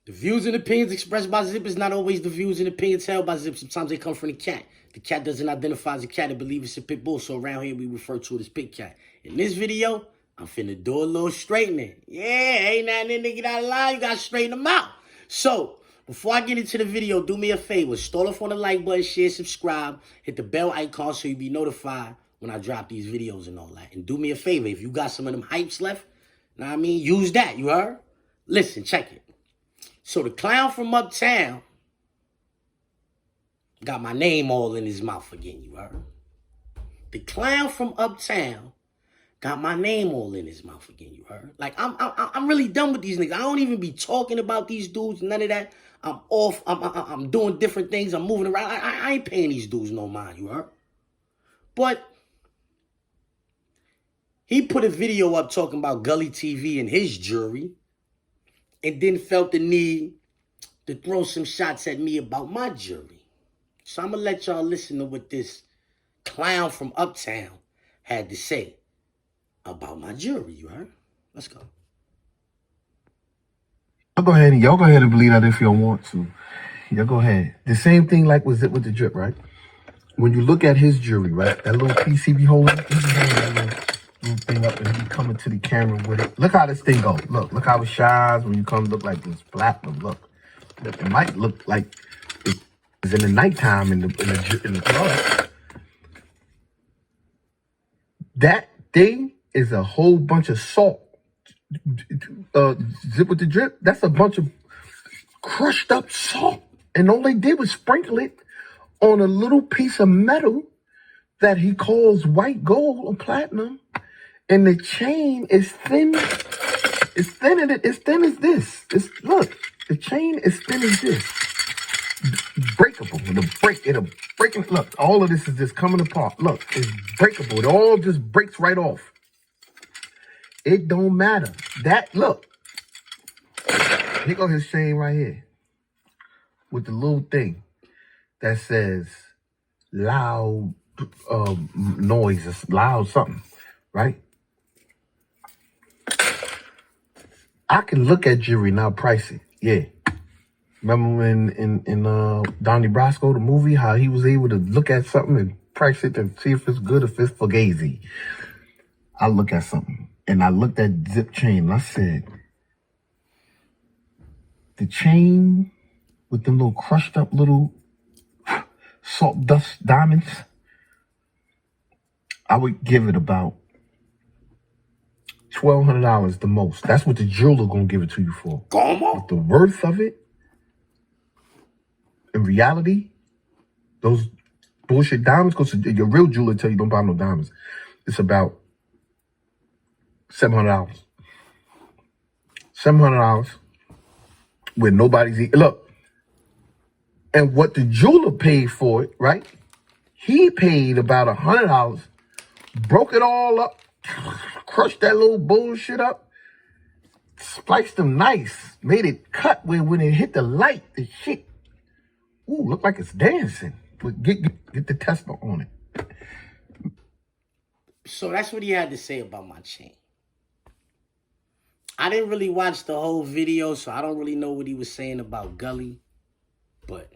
The views and opinions expressed by Zip is not always the views and opinions held by Zip. Sometimes they come from the cat. The cat doesn't identify as a cat and believe it's a pit bull, so around here we refer to it as pit cat. In this video, I'm finna do a little straightening. Yeah, ain't nothing in nigga out of line, you gotta straighten them out. So, before I get into the video, do me a favor. Stall off on the like button, share, subscribe, hit the bell icon so you be notified when I drop these videos and all that. And do me a favor, if you got some of them hypes left, know what I mean, use that, you heard? Listen, check it. So the clown from uptown got my name all in his mouth again, you heard? The clown from uptown got my name all in his mouth again, you heard? Like, I'm really done with these niggas. I don't even be talking about these dudes, none of that. I'm off, I'm doing different things, I'm moving around. I ain't paying these dudes no mind, you heard? But he put a video up talking about Gully TV and his jury, and then felt the need to throw some shots at me about my jury. So I'm going to let y'all listen to what this clown from uptown had to say about my jury, you heard? Let's go. Y'all go ahead and believe that if y'all want to. Y'all go ahead. The same thing like with Zipwitthedrip, right? When you look at his jury, right? That little piece he be holding, he's holding that little thing up and he be coming to the camera with it. Look how this thing goes. Look how it shines when you come look like this platinum. Look. It might look like it's in the nighttime in the club. That thing is a whole bunch of salt. Zipwitthedrip, that's a bunch of crushed up salt. And all they did was sprinkle it on a little piece of metal that he calls white gold or platinum. And the chain is thin. It's thin as this. Look, the chain is thin as this. Breakable. It'll break. Look, all of this is just coming apart. Look, it's breakable. It all just breaks right off. It don't matter. Look. Here go his chain right here. With the little thing that says loud noise, loud something, right? I can look at jewelry and I'll price it. Yeah. Remember when in Donnie Brasco, the movie, how he was able to look at something and price it and see if it's good, if it's fugazi. I look at something and I looked at Zip chain and I said, the chain with them little crushed up little salt dust diamonds, I would give it about $1,200 the most. That's what the jeweler gonna give it to you for. But the worth of it, in reality, those bullshit diamonds, because your real jeweler tell you don't buy no diamonds. It's about $700. $700 where nobody's eating. Look, and what the jeweler paid for it, right? He paid about $100, broke it all up, crushed that little bullshit up, spliced them nice, made it cut where when it hit the light, the shit, ooh, look like it's dancing. But get the tester on it. So that's what he had to say about my chain. I didn't really watch the whole video, so I don't really know what he was saying about Gully. But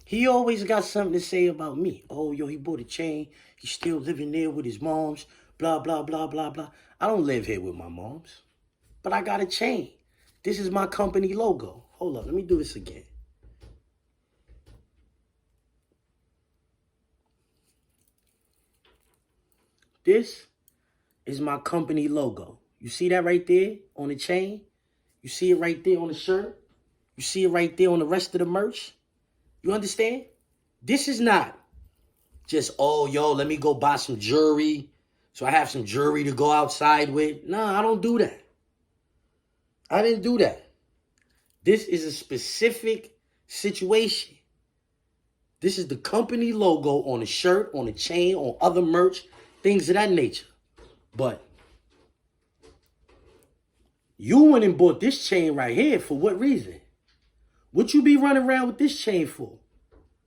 he always got something to say about me. Oh, yo, he bought a chain. He's still living there with his moms. Blah, blah, blah, blah, blah. I don't live here with my moms. But I got a chain. This is my company logo. Hold up, let me do this again. This is my company logo. You see that right there on the chain? You see it right there on the shirt? You see it right there on the rest of the merch? You understand? This is not just, oh, yo, let me go buy some jewelry so I have some jewelry to go outside with. No, I don't do that. I didn't do that. This is a specific situation. This is the company logo on the shirt, on the chain, on other merch, things of that nature. But you went and bought this chain right here for what reason? What you be running around with this chain for?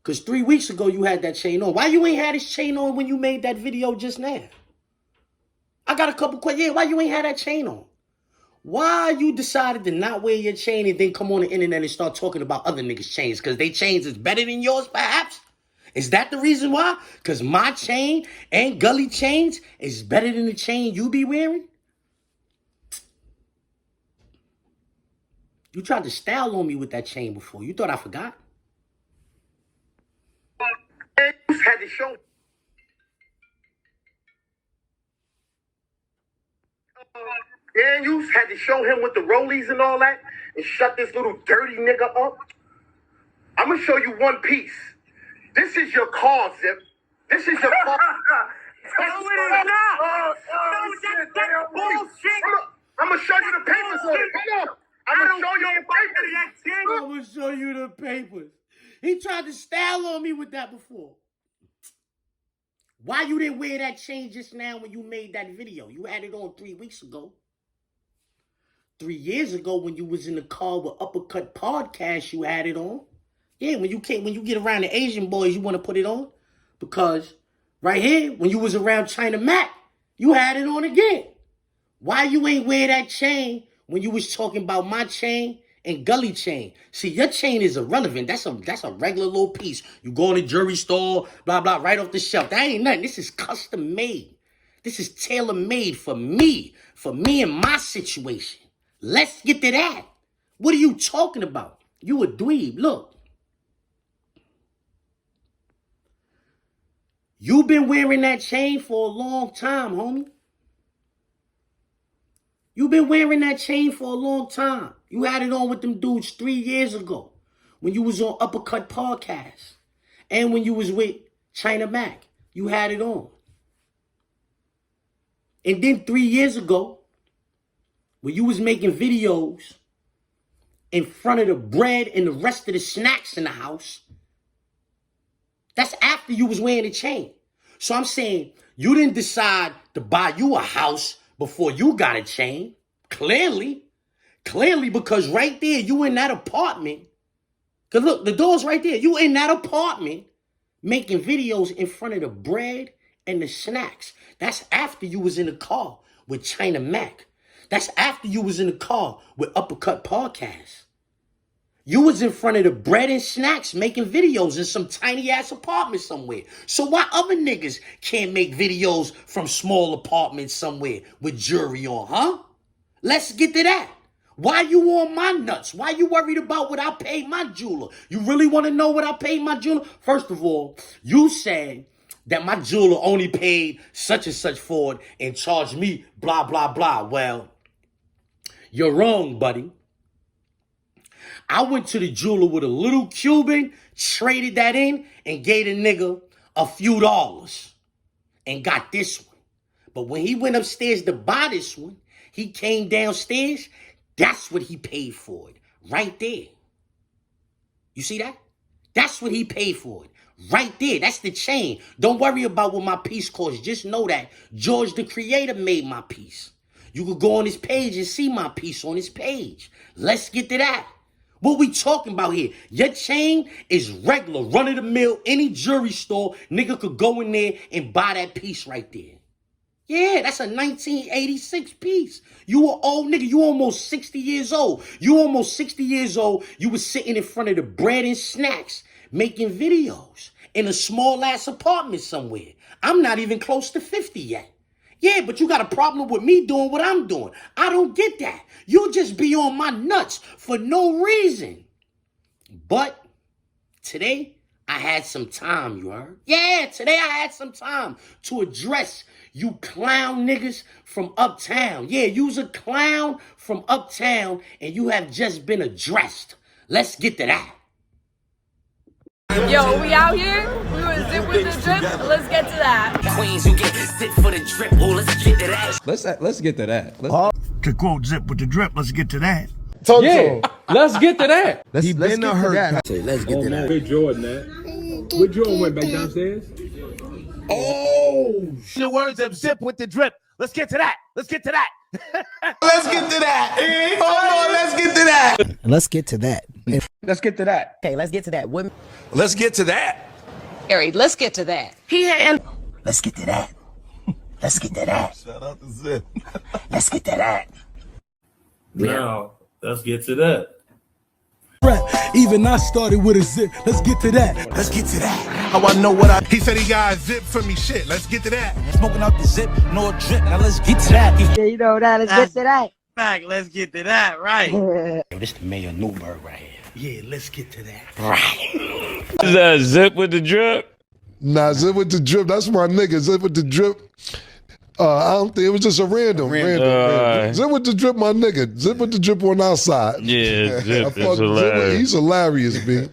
Because 3 weeks ago you had that chain on. Why you ain't had this chain on when you made that video just now? I got a couple questions. Yeah, why you ain't had that chain on? Why you decided to not wear your chain and then come on the internet and start talking about other niggas' chains? Because they chains is better than yours, perhaps? Is that the reason why? Because my chain and Gully chains is better than the chain you be wearing? You tried to style on me with that chain before. You thought I forgot? Had to show. Daniels had to show him with the rollies and all that and shut this little dirty nigga up. I'm gonna show you one piece. This is your car, Zip. This is your car. No, it is not. That's bullshit. I'm gonna show you the papers on it. Come on. I'm gonna show you the papers. I'm gonna show you the papers. He tried to style on me with that before. Why you didn't wear that chain just now when you made that video? You had it on 3 weeks ago. 3 years ago when you was in the car with Uppercut Podcast, you had it on. Yeah, when you get around the Asian boys, you want to put it on. Because right here, when you was around China Mac, you had it on again. Why you ain't wear that chain when you was talking about my chain and Gully chain? See, your chain is irrelevant. That's a regular little piece. You go in the jewelry store, blah, blah, right off the shelf. That ain't nothing. This is custom made. This is tailor made for me and my situation. Let's get to that. What are you talking about? You a dweeb. Look. You been wearing that chain for a long time, homie. You been wearing that chain for a long time. You had it on with them dudes 3 years ago when you was on Uppercut Podcast. And when you was with China Mac. You had it on. And then 3 years ago, when you was making videos in front of the bread and the rest of the snacks in the house, that's after you was wearing the chain. So I'm saying you didn't decide to buy you a house before you got a chain. Clearly, because right there, you in that apartment. Because look, the door's right there. You in that apartment making videos in front of the bread and the snacks. That's after you was in the car with China Mac. That's after you was in the car with Uppercut Podcast. You was in front of the bread and snacks making videos in some tiny ass apartment somewhere. So why other niggas can't make videos from small apartments somewhere with jewelry on, huh? Let's get to that. Why you on my nuts? Why you worried about what I paid my jeweler? You really want to know what I paid my jeweler? First of all, you said that my jeweler only paid such and such for it and charged me blah, blah, blah. Well, you're wrong, buddy. I went to the jeweler with a little Cuban, traded that in, and gave the nigga a few dollars and got this one. But when he went upstairs to buy this one, he came downstairs. That's what he paid for it. Right there. You see that? That's what he paid for it. Right there. That's the chain. Don't worry about what my piece costs. Just know that George the Creator made my piece. You could go on his page and see my piece on his page. Let's get to that. What we talking about here? Your chain is regular, run-of-the-mill, any jewelry store. Nigga could go in there and buy that piece right there. Yeah, that's a 1986 piece. You an old nigga. You almost 60 years old. You almost 60 years old. You was sitting in front of the bread and snacks making videos in a small-ass apartment somewhere. I'm not even close to 50 yet. Yeah, but you got a problem with me doing what I'm doing. I don't get that. You just be on my nuts for no reason. But today, I had some time, you heard? Yeah, today I had some time to address you clown niggas from uptown. Yeah, you's a clown from uptown and you have just been addressed. Let's get to that. Yo, we out here? We were Zipwitthedrip. Let's get to that. Queens, you get sit for the drip. Oh, let's get to that. Let's get to that. To quote Zipwitthedrip, let's get to that. Yeah, let's get to that. Let's get to that. Let's get to that. Where Jordan, man? Where Jordan went back downstairs? Oh, The words of Zipwitthedrip. Let's get to that. Let's get to that. let's get to that. Hold on, let's get to that. Let's get to that. Let's get to that. Okay, let's get to that. Women. Let's get to that. Harry, let's get to that. Let's get to that. Let's get to that. Shout out to Zip. Let's get to that. Now, let's get to that. Even I started with a zip. Let's get to that. Let's get to that. How I know what I. He said he got a zip for me. Shit. Let's get to that. Smoking out the zip, no drip. Now let's get to that. Yeah, you know that. Let's get to that. Back, let's get to that, right? Yeah. Yo, this the Mayor Newberg right here. Yeah, let's get to that. Right. Is that Zip with the Drip? Nah, Zip with the Drip. That's my nigga. Zip with the Drip. I don't think it was just a random. Zip with the Drip, my nigga. Zip with the Drip on our side. Yeah, Zip is hilarious. He's hilarious, B.